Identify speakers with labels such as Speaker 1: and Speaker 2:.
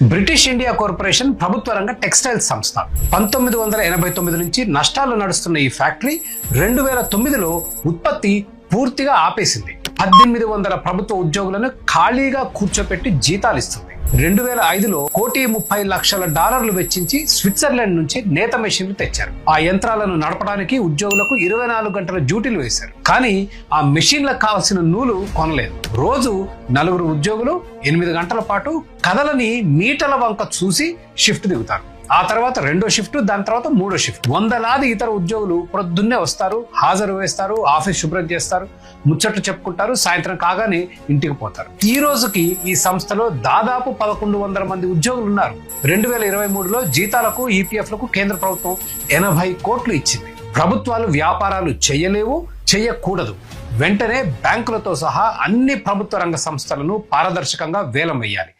Speaker 1: British India corporation ప్రభుత్వ రంగ textile సంస్థ. 1989 నుంచి నష్టాలు నడుస్తున్న ఈ ఫ్యాక్టరీ 2009లో ఉత్పత్తి పూర్తిగా ఆపేసింది. 1800 ప్రభుత్వ ఉద్యోగులను ఖాళీగా కూర్చోపెట్టి జీతాలు ఇస్తుంది. 2005లో $1,30,00,000 వెచ్చించి స్విట్జర్లాండ్ నుంచి నేత మెషిన్లు తెచ్చారు. ఆ యంత్రాలను నడపడానికి ఉద్యోగులకు 24 గంటల డ్యూటీలు వేశారు. కానీ ఆ మెషిన్లకు కావాల్సిన నూలు కొనలేదు. రోజు 4 ఉద్యోగులు 8 గంటల పాటు కథలని మీటల వంక చూసి షిఫ్ట్ దిగుతారు. ఆ తర్వాత 2వ షిఫ్ట్, దాని తర్వాత 3వ షిఫ్ట్. వందలాది ఇతర ఉద్యోగులు ప్రొద్దున్నే వస్తారు, హాజరు వేస్తారు, ఆఫీస్ శుభ్రం చేస్తారు, ముచ్చట్లు చెప్పుకుంటారు, సాయంత్రం కాగానే ఇంటికి పోతారు. ఈ రోజుకి ఈ సంస్థలో దాదాపు 1100 మంది ఉద్యోగులు ఉన్నారు. 2023లో జీతాలకు, ఈపీఎఫ్లకు కేంద్ర ప్రభుత్వం 80 కోట్లు ఇచ్చింది. ప్రభుత్వాలు వ్యాపారాలు చేయలేవు, చేయకూడదు. వెంటనే బ్యాంకులతో సహా అన్ని ప్రభుత్వ రంగ సంస్థలను పారదర్శకంగా వేలం వేయాలి.